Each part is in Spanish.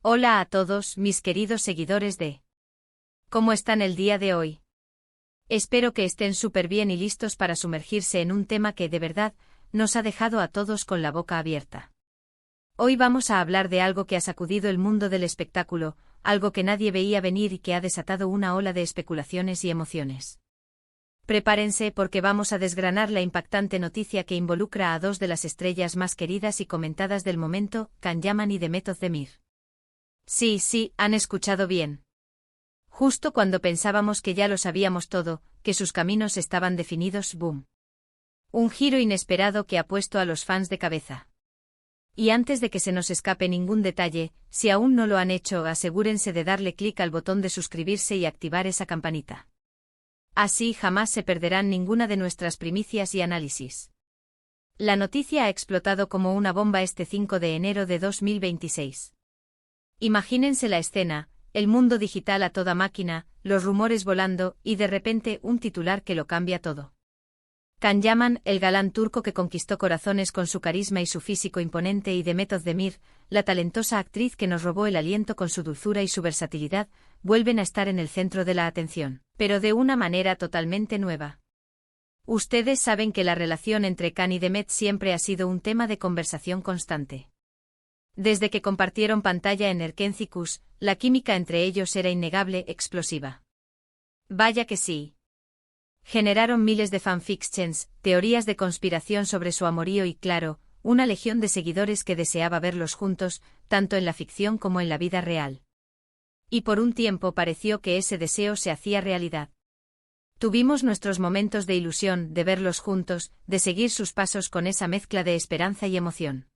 Hola a todos, mis queridos seguidores de ¿Cómo están el día de hoy? Espero que estén súper bien y listos para sumergirse en un tema que, de verdad, nos ha dejado a todos con la boca abierta. Hoy vamos a hablar de algo que ha sacudido el mundo del espectáculo, algo que nadie veía venir y que ha desatado una ola de especulaciones y emociones. Prepárense porque vamos a desgranar la impactante noticia que involucra a dos de las estrellas más queridas y comentadas del momento, Can Yaman y Demet Özdemir. Sí, han escuchado bien. Justo cuando pensábamos que ya lo sabíamos todo, que sus caminos estaban definidos, ¡boom! Un giro inesperado que ha puesto a los fans de cabeza. Y antes de que se nos escape ningún detalle, si aún no lo han hecho, asegúrense de darle clic al botón de suscribirse y activar esa campanita. Así jamás se perderán ninguna de nuestras primicias y análisis. La noticia ha explotado como una bomba este 5 de enero de 2026. Imagínense la escena, el mundo digital a toda máquina, los rumores volando, y de repente un titular que lo cambia todo. Can Yaman, el galán turco que conquistó corazones con su carisma y su físico imponente, y Demet Özdemir, la talentosa actriz que nos robó el aliento con su dulzura y su versatilidad, vuelven a estar en el centro de la atención, pero de una manera totalmente nueva. Ustedes saben que la relación entre Can y Demet siempre ha sido un tema de conversación constante. Desde que compartieron pantalla en Erkenci-Kuş, la química entre ellos era innegable, explosiva. Vaya que sí. Generaron miles de fanfictions, teorías de conspiración sobre su amorío y, claro, una legión de seguidores que deseaba verlos juntos, tanto en la ficción como en la vida real. Y por un tiempo pareció que ese deseo se hacía realidad. Tuvimos nuestros momentos de ilusión, de verlos juntos, de seguir sus pasos con esa mezcla de esperanza y emoción.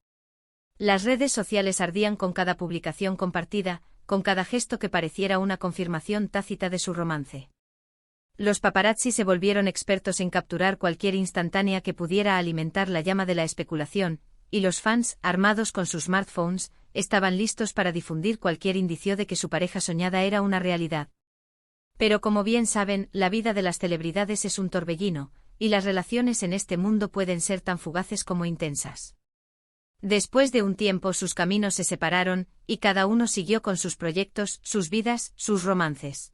Las redes sociales ardían con cada publicación compartida, con cada gesto que pareciera una confirmación tácita de su romance. Los paparazzi se volvieron expertos en capturar cualquier instantánea que pudiera alimentar la llama de la especulación, y los fans, armados con sus smartphones, estaban listos para difundir cualquier indicio de que su pareja soñada era una realidad. Pero como bien saben, la vida de las celebridades es un torbellino, y las relaciones en este mundo pueden ser tan fugaces como intensas. Después de un tiempo sus caminos se separaron, y cada uno siguió con sus proyectos, sus vidas, sus romances.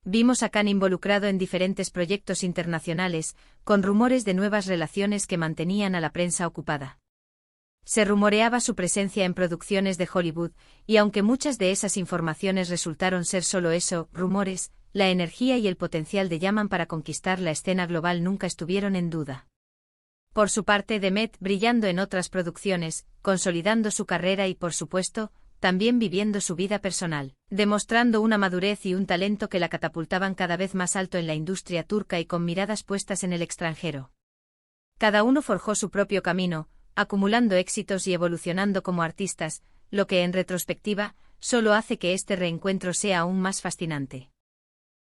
Vimos a Can involucrado en diferentes proyectos internacionales, con rumores de nuevas relaciones que mantenían a la prensa ocupada. Se rumoreaba su presencia en producciones de Hollywood, y aunque muchas de esas informaciones resultaron ser solo eso, rumores, la energía y el potencial de Yaman para conquistar la escena global nunca estuvieron en duda. Por su parte, Demet, brillando en otras producciones, consolidando su carrera y, por supuesto, también viviendo su vida personal, demostrando una madurez y un talento que la catapultaban cada vez más alto en la industria turca y con miradas puestas en el extranjero. Cada uno forjó su propio camino, acumulando éxitos y evolucionando como artistas, lo que en retrospectiva, solo hace que este reencuentro sea aún más fascinante.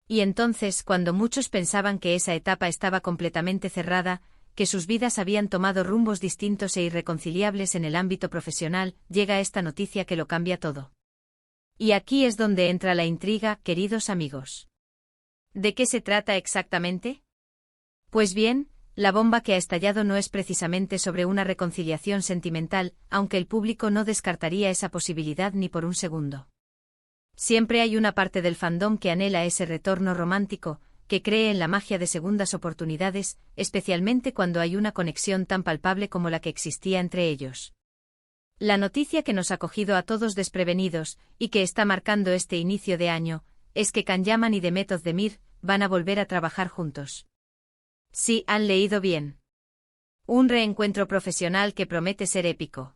Y entonces, cuando muchos pensaban que esa etapa estaba completamente cerrada, que sus vidas habían tomado rumbos distintos e irreconciliables en el ámbito profesional, llega esta noticia que lo cambia todo. Y aquí es donde entra la intriga, queridos amigos. ¿De qué se trata exactamente? Pues bien, la bomba que ha estallado no es precisamente sobre una reconciliación sentimental, aunque el público no descartaría esa posibilidad ni por un segundo. Siempre hay una parte del fandom que anhela ese retorno romántico, que cree en la magia de segundas oportunidades, especialmente cuando hay una conexión tan palpable como la que existía entre ellos. La noticia que nos ha cogido a todos desprevenidos, y que está marcando este inicio de año, es que Can Yaman y Demet Özdemir van a volver a trabajar juntos. Sí, han leído bien. Un reencuentro profesional que promete ser épico.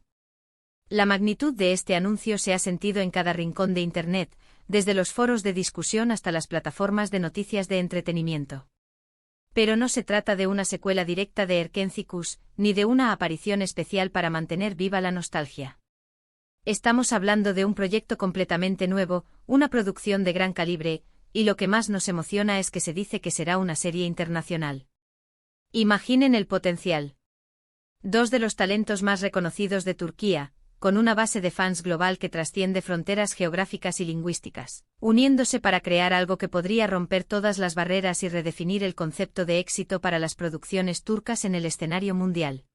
La magnitud de este anuncio se ha sentido en cada rincón de Internet, desde los foros de discusión hasta las plataformas de noticias de entretenimiento. Pero no se trata de una secuela directa de Erkenci-Kuş, ni de una aparición especial para mantener viva la nostalgia. Estamos hablando de un proyecto completamente nuevo, una producción de gran calibre, y lo que más nos emociona es que se dice que será una serie internacional. Imaginen el potencial. Dos de los talentos más reconocidos de Turquía, con una base de fans global que trasciende fronteras geográficas y lingüísticas, uniéndose para crear algo que podría romper todas las barreras y redefinir el concepto de éxito para las producciones turcas en el escenario mundial.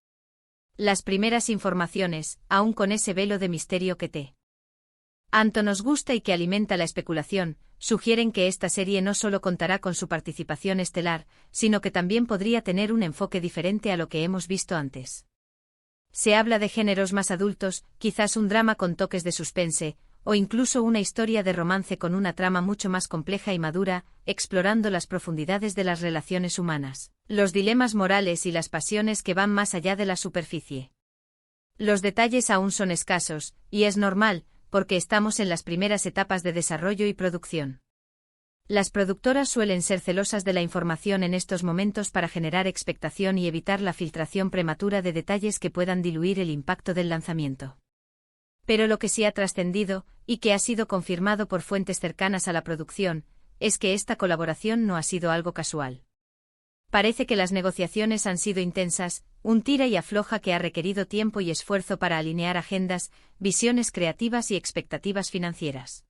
Las primeras informaciones, aún con ese velo de misterio que te Tanto nos gusta y que alimenta la especulación, sugieren que esta serie no solo contará con su participación estelar, sino que también podría tener un enfoque diferente a lo que hemos visto antes. Se habla de géneros más adultos, quizás un drama con toques de suspense, o incluso una historia de romance con una trama mucho más compleja y madura, explorando las profundidades de las relaciones humanas, los dilemas morales y las pasiones que van más allá de la superficie. Los detalles aún son escasos, y es normal, porque estamos en las primeras etapas de desarrollo y producción. Las productoras suelen ser celosas de la información en estos momentos para generar expectación y evitar la filtración prematura de detalles que puedan diluir el impacto del lanzamiento. Pero lo que sí ha trascendido, y que ha sido confirmado por fuentes cercanas a la producción, es que esta colaboración no ha sido algo casual. Parece que las negociaciones han sido intensas, un tira y afloja que ha requerido tiempo y esfuerzo para alinear agendas, visiones creativas y expectativas financieras.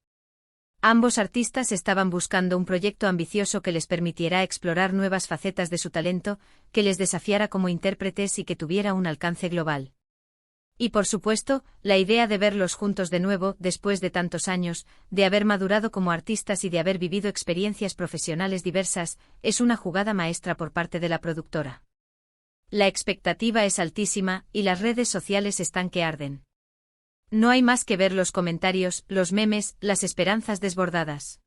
Ambos artistas estaban buscando un proyecto ambicioso que les permitiera explorar nuevas facetas de su talento, que les desafiara como intérpretes y que tuviera un alcance global. Y por supuesto, la idea de verlos juntos de nuevo, después de tantos años, de haber madurado como artistas y de haber vivido experiencias profesionales diversas, es una jugada maestra por parte de la productora. La expectativa es altísima, y las redes sociales están que arden. No hay más que ver los comentarios, los memes, las esperanzas desbordadas.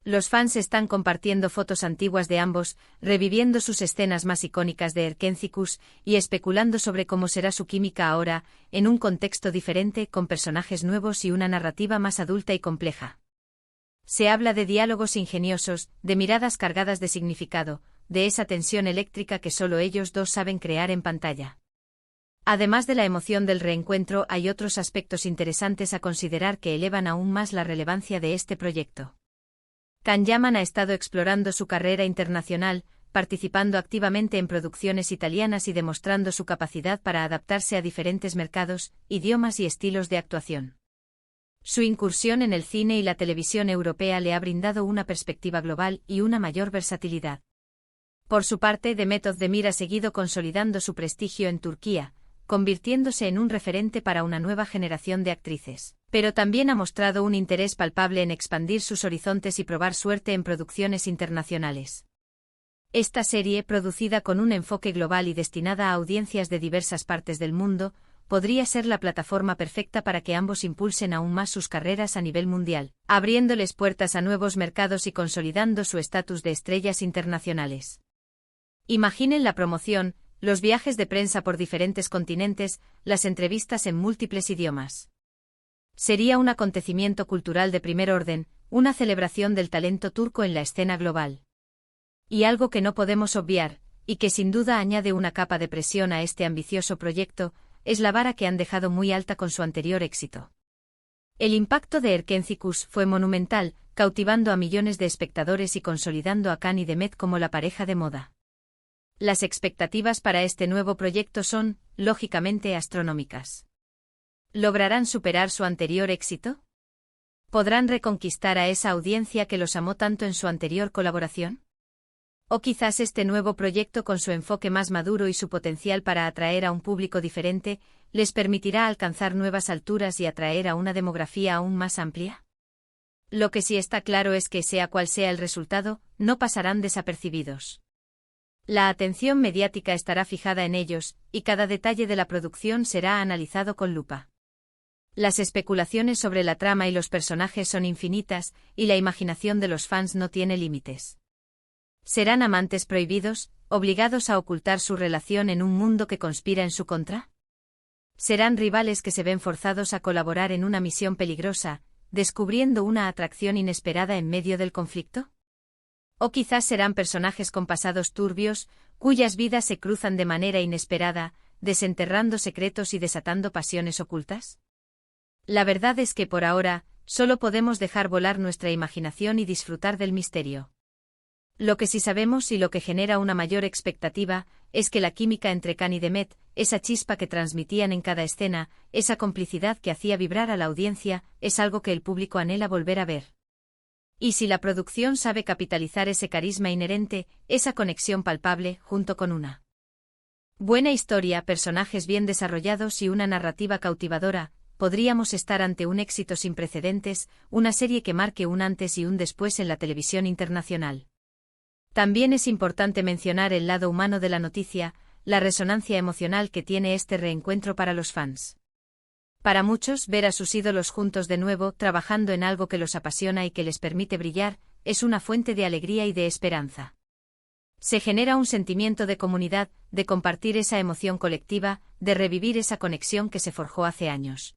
Los fans están compartiendo fotos antiguas de ambos, reviviendo sus escenas más icónicas de Erkénthicus y especulando sobre cómo será su química ahora, en un contexto diferente, con personajes nuevos y una narrativa más adulta y compleja. Se habla de diálogos ingeniosos, de miradas cargadas de significado, de esa tensión eléctrica que solo ellos dos saben crear en pantalla. Además de la emoción del reencuentro, hay otros aspectos interesantes a considerar que elevan aún más la relevancia de este proyecto. Can-Yaman ha estado explorando su carrera internacional, participando activamente en producciones italianas y demostrando su capacidad para adaptarse a diferentes mercados, idiomas y estilos de actuación. Su incursión en el cine y la televisión europea le ha brindado una perspectiva global y una mayor versatilidad. Por su parte, Demet Özdemir ha seguido consolidando su prestigio en Turquía, convirtiéndose en un referente para una nueva generación de actrices, pero también ha mostrado un interés palpable en expandir sus horizontes y probar suerte en producciones internacionales. Esta serie, producida con un enfoque global y destinada a audiencias de diversas partes del mundo, podría ser la plataforma perfecta para que ambos impulsen aún más sus carreras a nivel mundial, abriéndoles puertas a nuevos mercados y consolidando su estatus de estrellas internacionales. Imaginen la promoción, los viajes de prensa por diferentes continentes, las entrevistas en múltiples idiomas. Sería un acontecimiento cultural de primer orden, una celebración del talento turco en la escena global. Y algo que no podemos obviar, y que sin duda añade una capa de presión a este ambicioso proyecto, es la vara que han dejado muy alta con su anterior éxito. El impacto de Erkénthicus fue monumental, cautivando a millones de espectadores y consolidando a Can y Demet como la pareja de moda. Las expectativas para este nuevo proyecto son, lógicamente, astronómicas. ¿Lograrán superar su anterior éxito? ¿Podrán reconquistar a esa audiencia que los amó tanto en su anterior colaboración? ¿O quizás este nuevo proyecto, con su enfoque más maduro y su potencial para atraer a un público diferente, les permitirá alcanzar nuevas alturas y atraer a una demografía aún más amplia? Lo que sí está claro es que, sea cual sea el resultado, no pasarán desapercibidos. La atención mediática estará fijada en ellos, y cada detalle de la producción será analizado con lupa. Las especulaciones sobre la trama y los personajes son infinitas, y la imaginación de los fans no tiene límites. ¿Serán amantes prohibidos, obligados a ocultar su relación en un mundo que conspira en su contra? ¿Serán rivales que se ven forzados a colaborar en una misión peligrosa, descubriendo una atracción inesperada en medio del conflicto? ¿O quizás serán personajes con pasados turbios, cuyas vidas se cruzan de manera inesperada, desenterrando secretos y desatando pasiones ocultas? La verdad es que por ahora, solo podemos dejar volar nuestra imaginación y disfrutar del misterio. Lo que sí sabemos y lo que genera una mayor expectativa, es que la química entre Can y Demet, esa chispa que transmitían en cada escena, esa complicidad que hacía vibrar a la audiencia, es algo que el público anhela volver a ver. Y si la producción sabe capitalizar ese carisma inherente, esa conexión palpable, junto con una buena historia, personajes bien desarrollados y una narrativa cautivadora, podríamos estar ante un éxito sin precedentes, una serie que marque un antes y un después en la televisión internacional. También es importante mencionar el lado humano de la noticia, la resonancia emocional que tiene este reencuentro para los fans. Para muchos, ver a sus ídolos juntos de nuevo, trabajando en algo que los apasiona y que les permite brillar, es una fuente de alegría y de esperanza. Se genera un sentimiento de comunidad, de compartir esa emoción colectiva, de revivir esa conexión que se forjó hace años.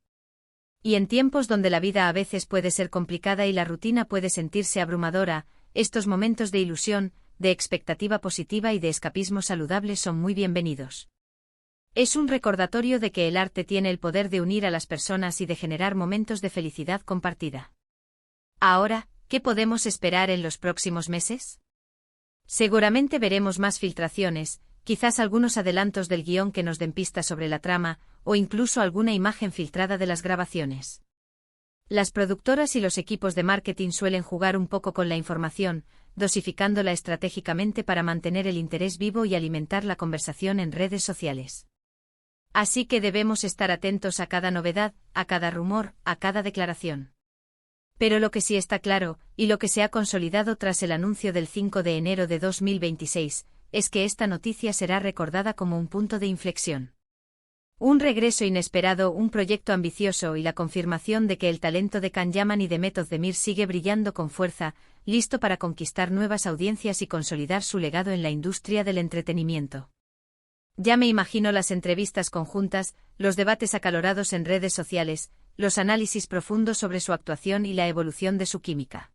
Y en tiempos donde la vida a veces puede ser complicada y la rutina puede sentirse abrumadora, estos momentos de ilusión, de expectativa positiva y de escapismo saludable son muy bienvenidos. Es un recordatorio de que el arte tiene el poder de unir a las personas y de generar momentos de felicidad compartida. Ahora, ¿qué podemos esperar en los próximos meses? Seguramente veremos más filtraciones, quizás algunos adelantos del guión que nos den pistas sobre la trama, o incluso alguna imagen filtrada de las grabaciones. Las productoras y los equipos de marketing suelen jugar un poco con la información, dosificándola estratégicamente para mantener el interés vivo y alimentar la conversación en redes sociales. Así que debemos estar atentos a cada novedad, a cada rumor, a cada declaración. Pero lo que sí está claro, y lo que se ha consolidado tras el anuncio del 5 de enero de 2026, es que esta noticia será recordada como un punto de inflexión. Un regreso inesperado, un proyecto ambicioso y la confirmación de que el talento de Can Yaman y de Method Demir sigue brillando con fuerza, listo para conquistar nuevas audiencias y consolidar su legado en la industria del entretenimiento. Ya me imagino las entrevistas conjuntas, los debates acalorados en redes sociales, los análisis profundos sobre su actuación y la evolución de su química.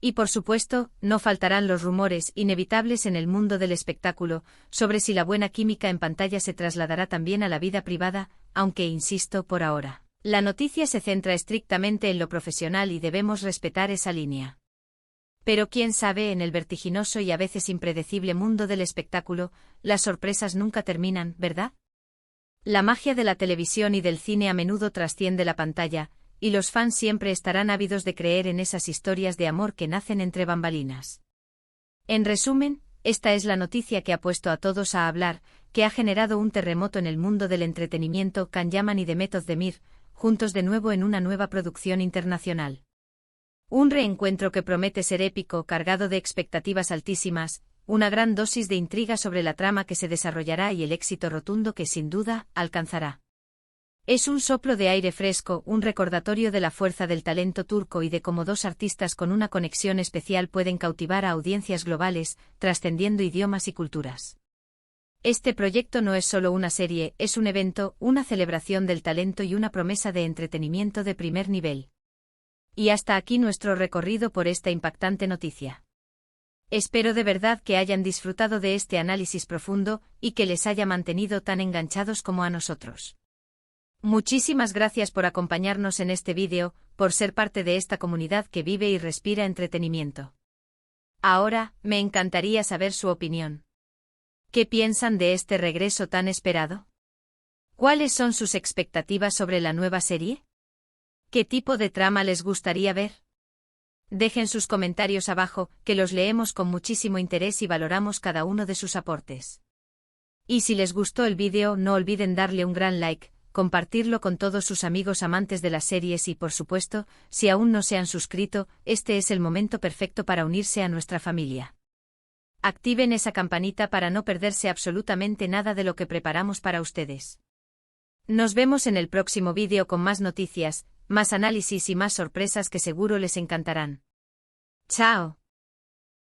Y por supuesto, no faltarán los rumores inevitables en el mundo del espectáculo sobre si la buena química en pantalla se trasladará también a la vida privada, aunque insisto por ahora, la noticia se centra estrictamente en lo profesional y debemos respetar esa línea. Pero quién sabe, en el vertiginoso y a veces impredecible mundo del espectáculo, las sorpresas nunca terminan, ¿verdad? La magia de la televisión y del cine a menudo trasciende la pantalla, y los fans siempre estarán ávidos de creer en esas historias de amor que nacen entre bambalinas. En resumen, esta es la noticia que ha puesto a todos a hablar, que ha generado un terremoto en el mundo del entretenimiento. Can Yaman y The Method Demir, juntos de nuevo en una nueva producción internacional. Un reencuentro que promete ser épico, cargado de expectativas altísimas, una gran dosis de intriga sobre la trama que se desarrollará y el éxito rotundo que sin duda alcanzará. Es un soplo de aire fresco, un recordatorio de la fuerza del talento turco y de cómo dos artistas con una conexión especial pueden cautivar a audiencias globales, trascendiendo idiomas y culturas. Este proyecto no es solo una serie, es un evento, una celebración del talento y una promesa de entretenimiento de primer nivel. Y hasta aquí nuestro recorrido por esta impactante noticia. Espero de verdad que hayan disfrutado de este análisis profundo y que les haya mantenido tan enganchados como a nosotros. Muchísimas gracias por acompañarnos en este vídeo, por ser parte de esta comunidad que vive y respira entretenimiento. Ahora, me encantaría saber su opinión. ¿Qué piensan de este regreso tan esperado? ¿Cuáles son sus expectativas sobre la nueva serie? ¿Qué tipo de trama les gustaría ver? Dejen sus comentarios abajo, que los leemos con muchísimo interés y valoramos cada uno de sus aportes. Y si les gustó el vídeo, no olviden darle un gran like, compartirlo con todos sus amigos amantes de las series y, por supuesto, si aún no se han suscrito, este es el momento perfecto para unirse a nuestra familia. Activen esa campanita para no perderse absolutamente nada de lo que preparamos para ustedes. Nos vemos en el próximo vídeo con más noticias, más análisis y más sorpresas que seguro les encantarán. ¡Chao!